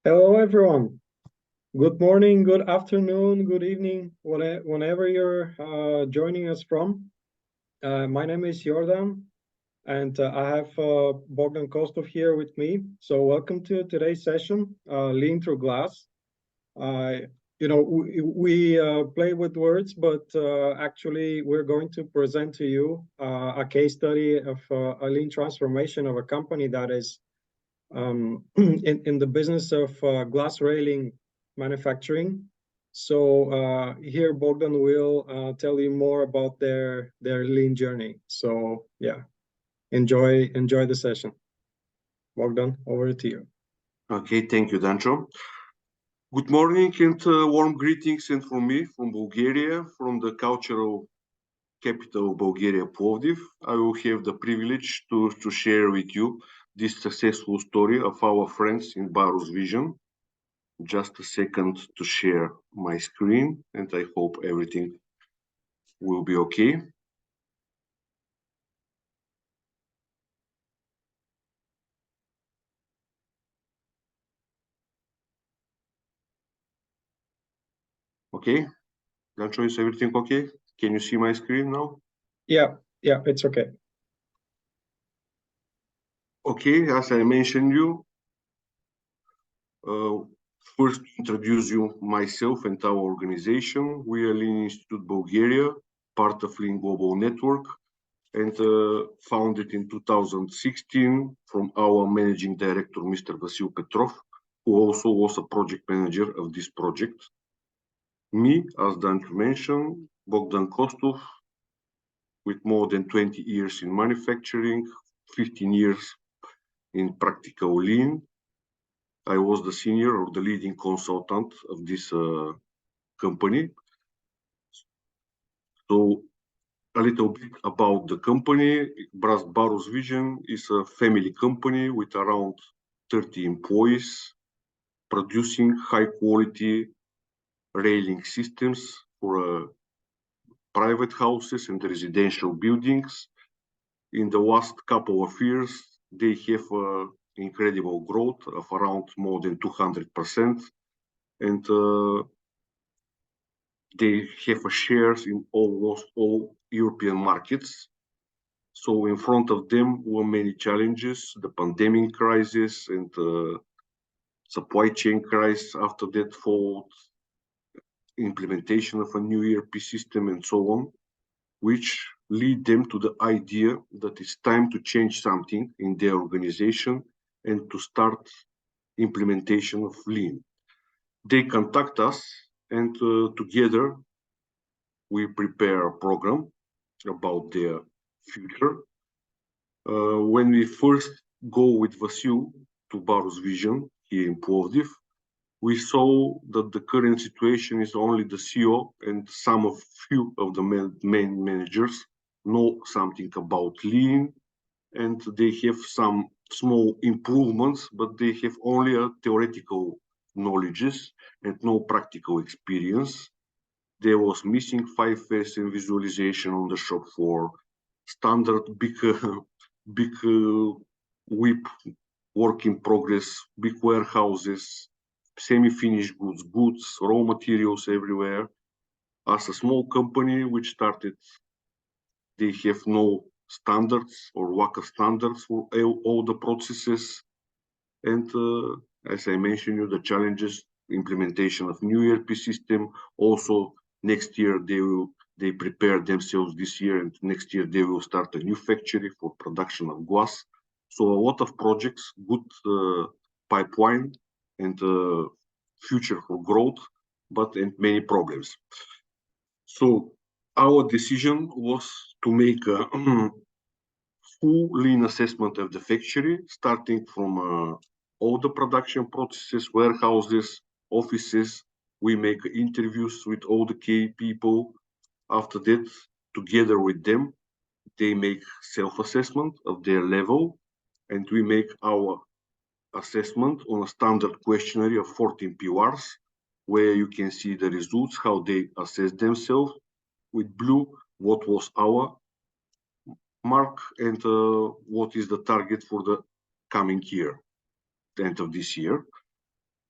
Hello, everyone. Good morning, good afternoon, good evening, whenever you're joining us from. My name is Jordan, and I have Bogdan Kostov here with me. So, welcome to today's session, Lean Through Glass. Uh, we play with words, but actually, we're going to present to you a case study of a lean transformation of a company that is in the business of glass railing manufacturing. So here Bogdan will tell you more about their lean journey. So yeah, enjoy the session. Bogdan, over to you. Okay, thank you, Dancho. Good morning and warm greetings and from me, from Bulgaria, from the cultural capital of Bulgaria, Plovdiv. I will have the privilege to share with you this successful story of our friends in Barus Vision. Just a second to share my screen, and I hope everything will be okay. Okay, Dancho, is everything okay? Can you see my screen now? Yeah, it's okay. Okay, as I mentioned you, first introduce you myself and our organization. We are Lean Institute Bulgaria, part of Lean Global Network, and founded in 2016 from our managing director, Mr. Vasil Petrov, who also was a project manager of this project. Me, as Dan mentioned, Bogdan Kostov, with more than 20 years in manufacturing, 15 years in practical lean. I was the senior or the leading consultant of this company. So a little bit about the company. Barus Vision is a family company with around 30 employees producing high quality railing systems for private houses and residential buildings. In the last couple of years, they have incredible growth of around more than 200%. And they have shares in almost all European markets. So in front of them were many challenges, the pandemic crisis and supply chain crisis after that followed implementation of a new ERP system and so on, which lead them to the idea that it's time to change something in their organization and to start implementation of Lean. They contact us and together we prepare a program about their future. When we first go with Vasil to Barus Vision here in Plovdiv, we saw that the current situation is only the CEO and some of few of the main managers know something about Lean, and they have some small improvements, but they have only a theoretical knowledges and no practical experience. There was missing 5S in visualization on the shop floor, standard big WIP work in progress, big warehouses, semi-finished goods, raw materials everywhere. As a small company which started, they have no standards or lack of standards for all the processes. And as I mentioned, you the challenges, implementation of new ERP system. Also, next year they prepare themselves this year, and next year they will start a new factory for production of glass. So a lot of projects, good pipeline, and future for growth, but and many problems. So our decision was to make a full lean assessment of the factory, starting from all the production processes, warehouses, offices. We make interviews with all the key people. After that, together with them, they make self-assessment of their level, and we make our assessment on a standard questionnaire of 14 PRs, where you can see the results, how they assess themselves. With blue, what was our mark and what is the target for the coming year, the end of this year.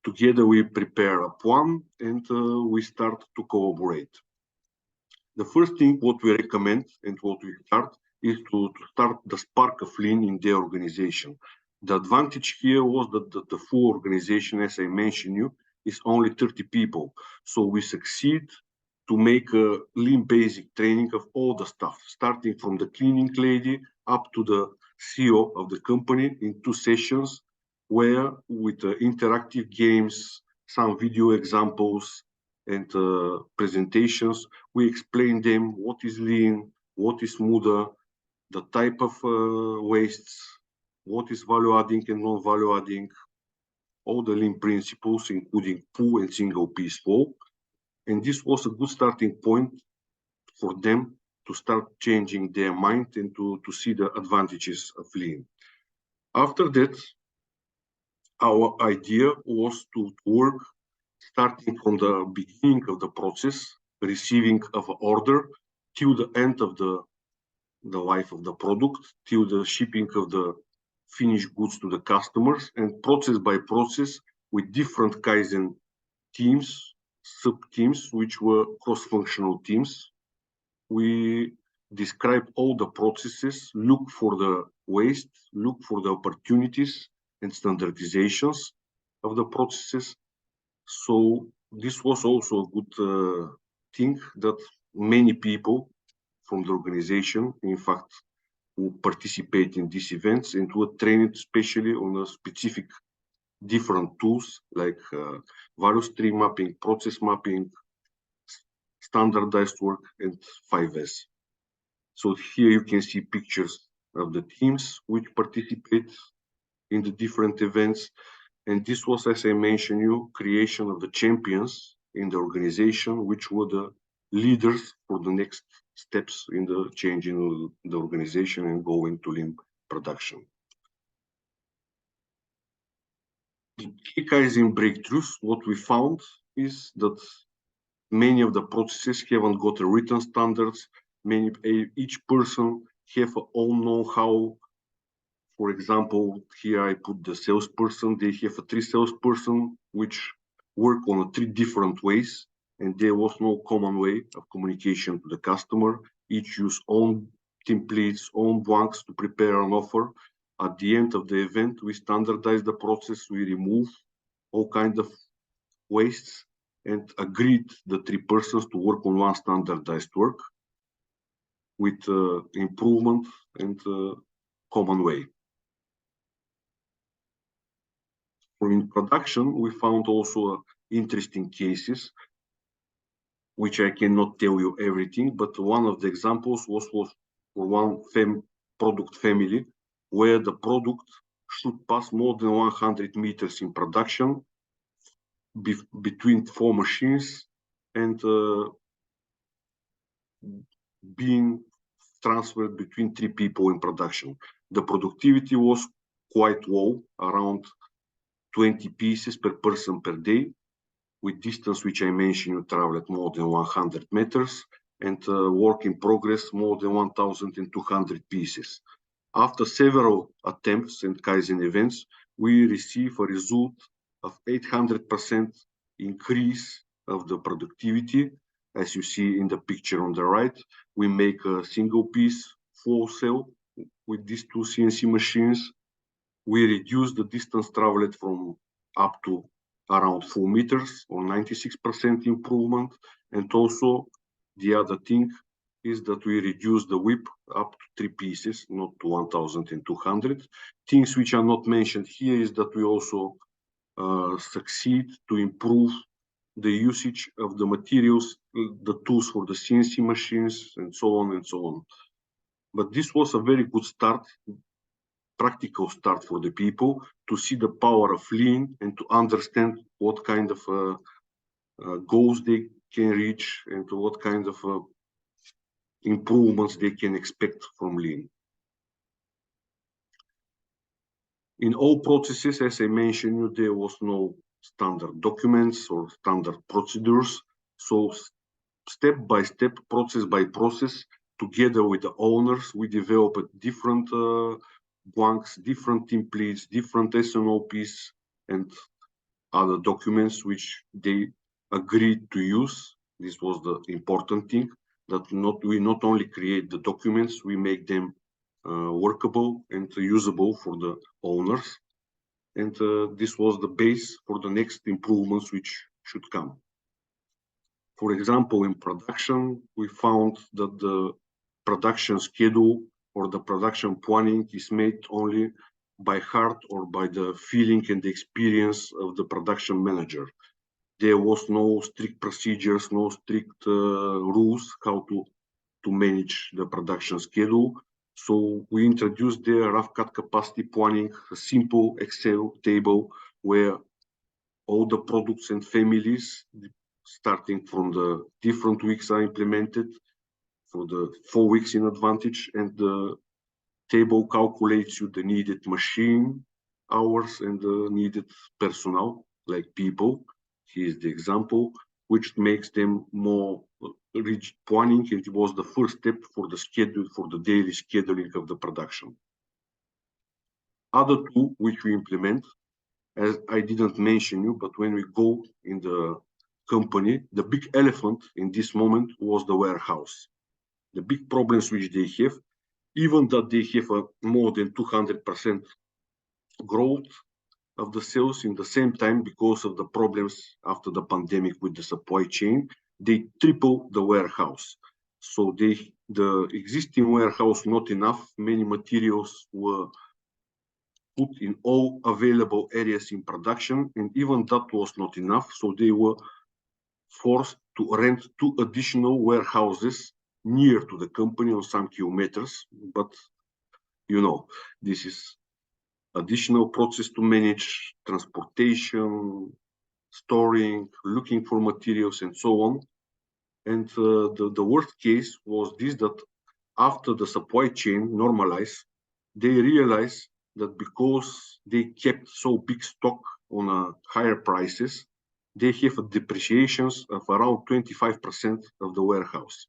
Together we prepare a plan and we start to collaborate. The first thing what we recommend and what we start is to start the spark of lean in the organization. The advantage here was that the full organization, as I mentioned you, is only 30 people. So we succeed to make a lean basic training of all the staff, starting from the cleaning lady up to the CEO of the company in 2 sessions, where with interactive games, some video examples and presentations, we explain them what is lean, what is Muda, the type of wastes, what is value adding and non-value adding, all the lean principles, including pool and single piece flow. And this was a good starting point for them to start changing their mind and to see the advantages of lean. After that, our idea was to work starting from the beginning of the process, receiving of an order, till the end of the life of the product, till the shipping of the finished goods to the customers, and process by process with different Kaizen teams, sub-teams, which were cross-functional teams. We describe all the processes, look for the waste, look for the opportunities and standardizations of the processes. So this was also a good thing that many people from the organization, in fact, who participate in these events and were trained especially on a specific different tools like value stream mapping, process mapping, standardized work, and 5S. So here you can see pictures of the teams which participate in the different events. And this was, as I mentioned you, creation of the champions in the organization, which were the leaders for the next steps in the changing the organization and going to lean production. The key Kaizen breakthroughs, what we found is that many of the processes haven't got a written standards. Each person have a own know-how. For example, here I put the salesperson. They have a 3 salesperson which work on 3 different ways, and there was no common way of communication to the customer. Each use own templates, own blanks to prepare an offer. At the end of the event, we standardize the process. We remove all kinds of wastes and agreed the 3 persons to work on one standardized work with improvement and common way. In production, we found also interesting cases, which I cannot tell you everything, but one of the examples was for one product family, where the product should pass more than 100 meters in production between 4 machines and being transferred between 3 people in production. The productivity was quite low, around 20 pieces per person per day, with distance which I mentioned, you traveled more than 100 meters, and work in progress more than 1,200 pieces. After several attempts and Kaizen events, we receive a result of 800% increase of the productivity. As you see in the picture on the right, we make a single piece flow cell with these 2 CNC machines. We reduce the distance traveled from up to around 4 meters, or 96% improvement. And also the other thing is that we reduce the whip up to 3 pieces, not to 1,200. Things which are not mentioned here is that we also succeed to improve the usage of the materials, the tools for the CNC machines, and so on and so on. But this was a very good start, practical start for the people to see the power of lean and to understand what kind of goals they can reach and what kind of improvements they can expect from lean. In all processes, as I mentioned, there was no standard documents or standard procedures. So step by step, process by process, together with the owners, we developed different blanks, different templates, different SNOPs, and other documents which they agreed to use. This was the important thing, that we not only create the documents, we make them workable and usable for the owners. And this was the base for the next improvements which should come. For example, in production, we found that the production schedule or the production planning is made only by heart or by the feeling and the experience of the production manager. There was no strict procedures, no strict rules how to manage the production schedule. So we introduced the rough cut capacity planning, a simple Excel table where all the products and families, starting from the different weeks, are implemented for the 4 weeks in advantage, and the table calculates you the needed machine hours and the needed personnel, like people. Here's the example, which makes them more rigid planning, and it was the first step for the schedule, for the daily scheduling of the production. Other tool which we implement, as I didn't mention you, but when we go in the company, the big elephant in this moment was the warehouse. The big problems which they have, even that they have a more than 200% growth of the sales in the same time, because of the problems after the pandemic with the supply chain, they triple the warehouse. So the existing warehouse not enough, many materials were put in all available areas in production, and even that was not enough, so they were forced to rent 2 additional warehouses near to the company on some kilometers. But you know, this is additional process to manage transportation, storing, looking for materials, and so on. And the worst case was this, that after the supply chain normalized, they realized that because they kept so big stock on higher prices, they have depreciations of around 25% of the warehouse.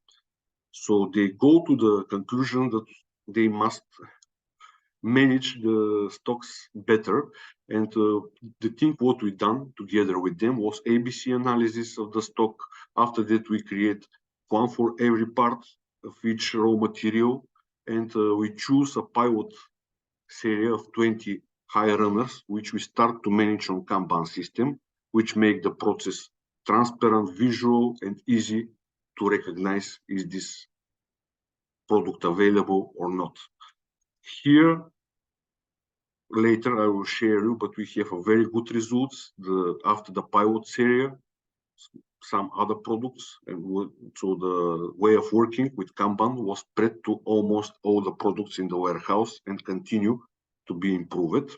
So they go to the conclusion that they must manage the stocks better. And the thing what we done together with them was ABC analysis of the stock. After that, we create one for every part of each raw material, and we choose a pilot series of 20 high runners, which we start to manage on Kanban system, which make the process transparent, visual, and easy to recognize is this product available or not. Here, later I will share you, but we have a very good results after the pilot series, some other products, and so the way of working with Kanban was spread to almost all the products in the warehouse and continue to be improved.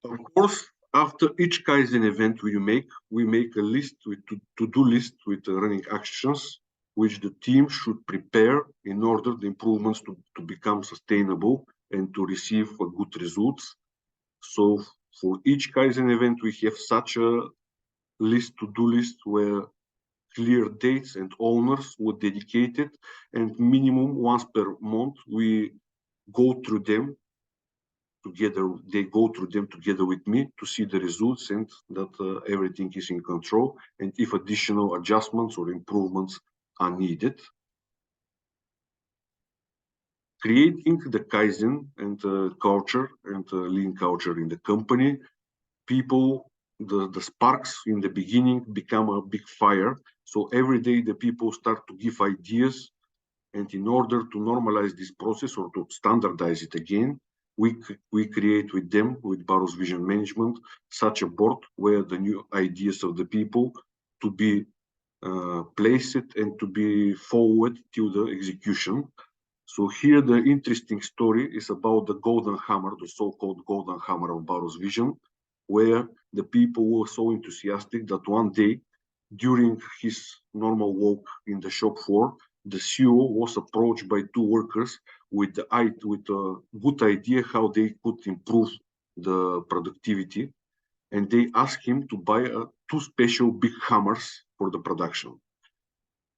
Of course, after each Kaizen event we make a list with to-do list with running actions which the team should prepare in order the improvements to become sustainable and to receive good results. So for each Kaizen event, we have such a to-do list where clear dates and owners were dedicated, and minimum once per month we go through them together. They go through them together with me to see the results and that everything is in control, and if additional adjustments or improvements are needed. Creating the Kaizen and culture and lean culture in the company, people, the sparks in the beginning become a big fire. So every day the people start to give ideas, and in order to normalize this process or to standardize it again, we create with them, with Barro's Vision Management, such a board where the new ideas of the people to be placed and to be forward to the execution. So here the interesting story is about the golden hammer, the so-called golden hammer of Barro's Vision, where the people were so enthusiastic that one day, during his normal walk in the shop floor, the CEO was approached by 2 workers with a good idea how they could improve the productivity, and they asked him to buy 2 special big hammers for the production.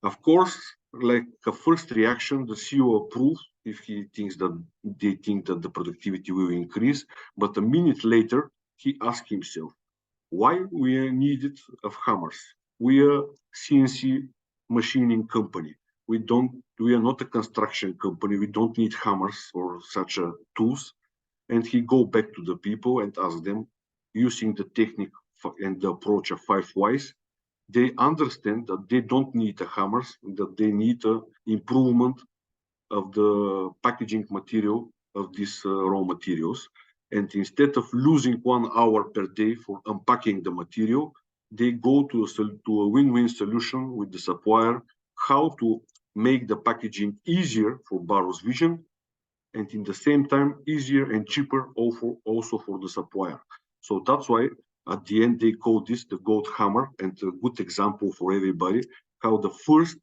Of course, like a first reaction, the CEO approved if they think that the productivity will increase. But a minute later, he asked himself, why we are needed of hammers? We are CNC machining company. We are not a construction company. We don't need hammers or such tools. And he go back to the people and ask them, using the technique and the approach of 5 whys, they understand that they don't need the hammers, that they need improvement of the packaging material of these raw materials. And instead of losing 1 hour per day for unpacking the material, they go to a win-win solution with the supplier, how to make the packaging easier for Barro's Vision, and in the same time easier and cheaper also for the supplier. So that's why at the end they call this the gold hammer, and a good example for everybody how the first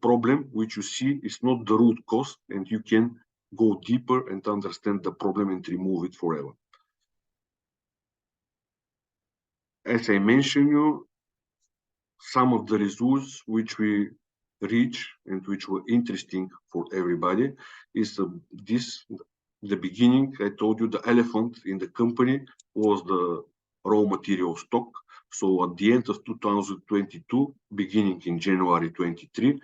problem which you see is not the root cause, and you can go deeper and understand the problem and remove it forever. As I mentioned you, some of the results which we reach and which were interesting for everybody is the beginning. I told you the elephant in the company was the raw material stock. So at the end of 2022, beginning in January 23,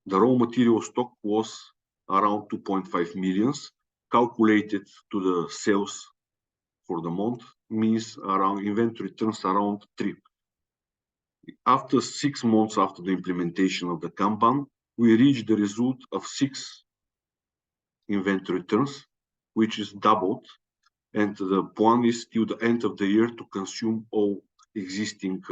the raw material stock was around 2.5 millions, calculated to the sales for the month, means around inventory turns around 3. After 6 months after the implementation of the Kanban, we reached the result of 6 inventory turns, which is doubled. And the plan is till the end of the year to consume all existing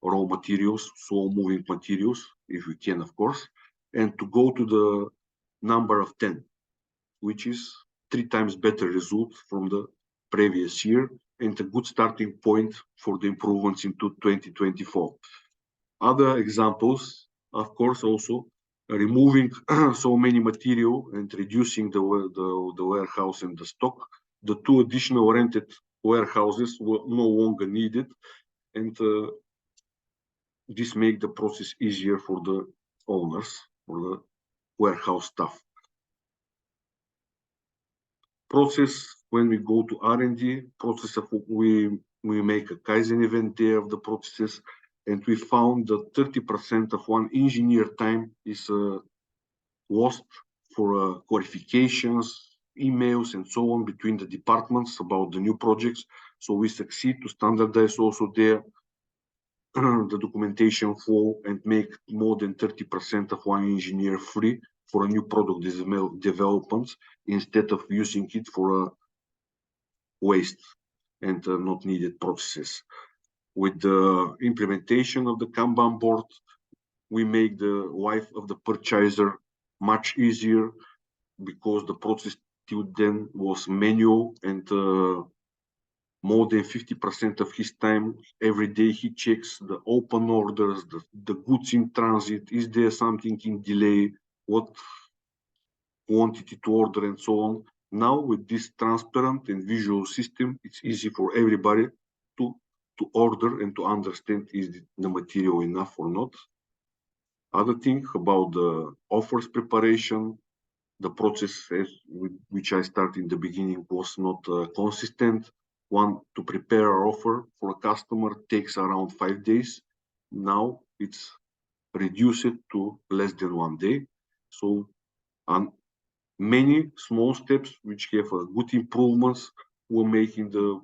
raw materials, so moving materials, if we can, of course, and to go to the number of 10, which is 3 times better result from the previous year and a good starting point for the improvements into 2024. Other examples, of course, also removing so many material and reducing the warehouse and the stock. The 2 additional rented warehouses were no longer needed, and this make the process easier for the owners, for the warehouse staff. Process, when we go to R&D process, we make a Kaizen event there of the processes, and we found that 30% of one engineer time is lost for clarifications, emails, and so on between the departments about the new projects. So we succeed to standardize also there the documentation flow and make more than 30% of one engineer free for a new product development instead of using it for waste and not needed processes. With the implementation of the Kanban board, we make the life of the purchaser much easier because the process till then was manual, and more than 50% of his time every day he checks the open orders, the goods in transit, is there something in delay, what quantity to order, and so on. Now with this transparent and visual system, it's easy for everybody to order and to understand is the material enough or not. Other thing about the offers preparation, the process which I started in the beginning was not consistent. One, to prepare an offer for a customer takes around 5 days. Now it's reduced to less than 1 day. So many small steps which have good improvements we're making the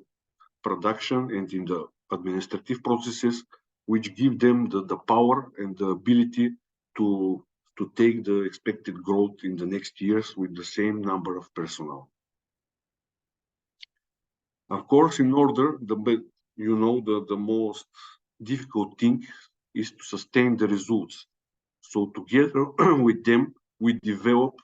production and in the administrative processes, which give them the power and the ability to take the expected growth in the next years with the same number of personnel. Of course, in order, the most difficult thing is to sustain the results. So together with them, we develop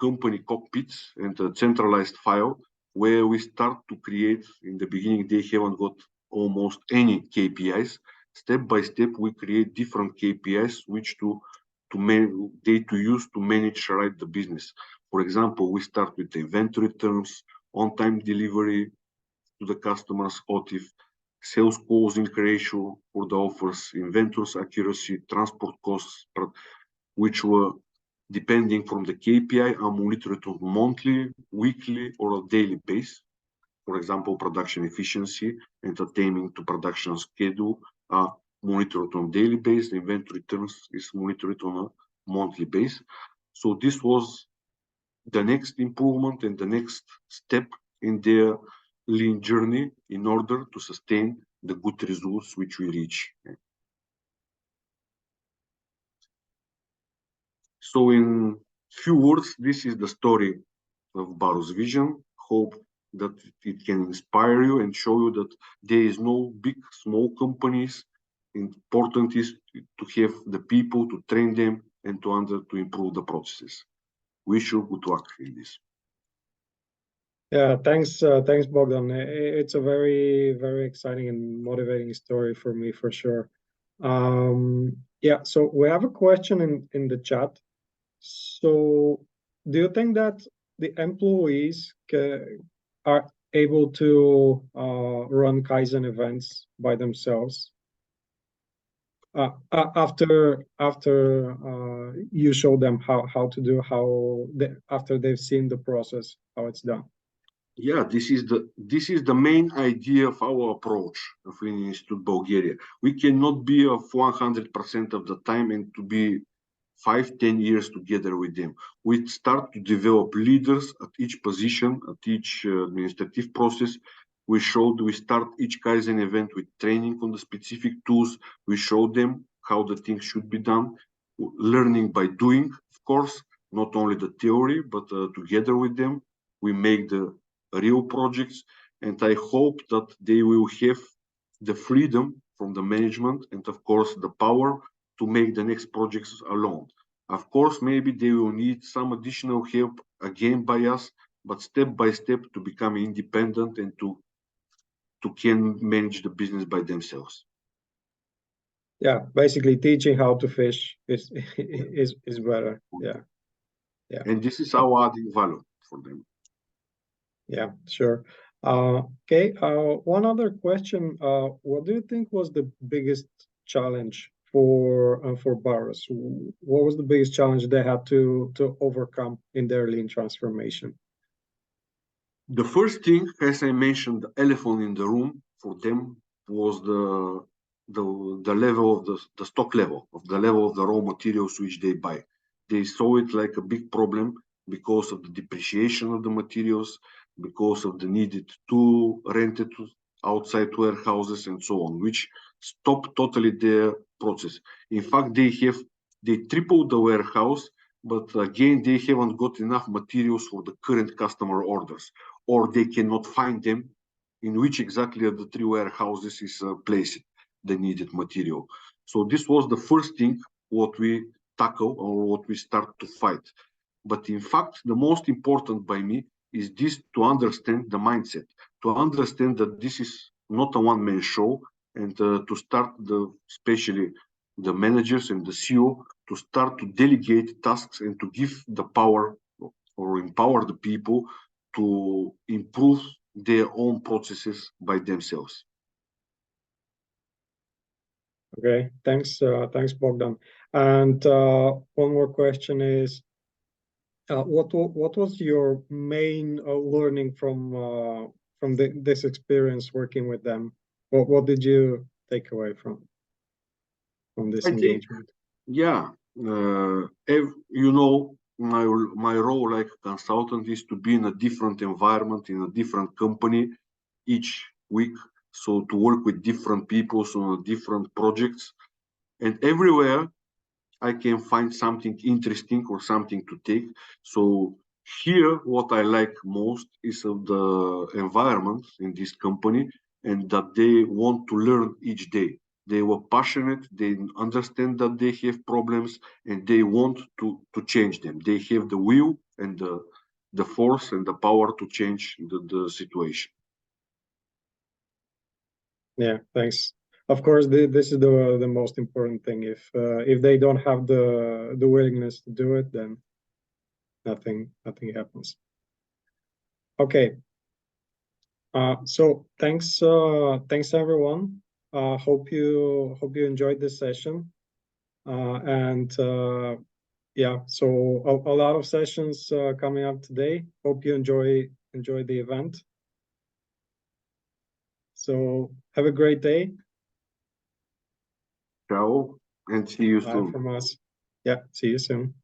company cockpits and a centralized file where we start to create. In the beginning, they haven't got almost any KPIs. Step by step, we create different KPIs which to use to manage right the business. For example, we start with the inventory terms, on-time delivery to the customers, OTIF, sales closing ratio for the offers, inventories accuracy, transport costs, which were depending from the KPI are monitored on monthly, weekly, or a daily basis. for example, production efficiency and attaining to production schedule are monitored on daily basis. The inventory terms is monitored on a monthly basis. So this was the next improvement and the next step in their lean journey in order to sustain the good results which we reach. So in few words, this is the story of Barro's vision. Hope that it can inspire you and show you that there is no big, small companies. Important is to have the people, to train them, and to improve the processes. Wish you good luck in this. Yeah, thanks, Bogdan. It's a very, very exciting and motivating story for me, for sure. Yeah, so we have a question in the chat. So, do you think that the employees are able to run Kaizen events by themselves after you show them how to do after they've seen the process, how it's done? Yeah, this is the main idea of our approach of Lean Institute Bulgaria. We cannot be of 100% of the time and to be 5-10 years together with them. We start to develop leaders at each position, at each administrative process. We start each Kaizen event with training on the specific tools. We show them how the things should be done, learning by doing, of course, not only the theory, but together with them, we make the real projects. And I hope that they will have the freedom from the management and, of course, the power to make the next projects alone. Of course, maybe they will need some additional help again by us, but step by step to become independent and to can manage the business by themselves. Yeah, basically teaching how to fish is better. Yeah, yeah. And this is our adding value for them. Yeah, sure. Okay. One other question. What do you think was the biggest challenge for Barro's? What was the biggest challenge they had to overcome in their lean transformation? The first thing, as I mentioned, the elephant in the room for them was the level of the stock level, of the level of the raw materials which they buy. They saw it like a big problem because of the depreciation of the materials, because of the needed to rent it outside warehouses and so on, which stopped totally their process. In fact, they tripled the warehouse, but again, they haven't got enough materials for the current customer orders, or they cannot find them in which exactly of the 3 warehouses is placed the needed material. So this was the first thing what we tackle or what we start to fight. But in fact, the most important by me is this: to understand the mindset, to understand that this is not a one-man show, and to start especially the managers and the CEO to start to delegate tasks and to give the power or empower the people to improve their own processes by themselves. Okay, thanks, Bogdan. And one more question is, what was your main learning from this experience working with them? What did you take away from this engagement? Yeah, you know, my role like consultant is to be in a different environment, in a different company each week. So to work with different people on different projects, and everywhere I can find something interesting or something to take. So here, what I like most is of the environment in this company, and that they want to learn each day. They were passionate, they understand that they have problems, and they want to change them. They have the will and the force and the power to change the situation. Yeah, thanks. Of course, this is the most important thing. If they don't have the willingness to do it, then nothing happens. Okay. So thanks everyone. Hope you enjoyed this session. And yeah, so a lot of sessions coming up today. Hope you enjoy the event. So have a great day. Ciao, and see you Bye soon. from us. Yeah, see you soon.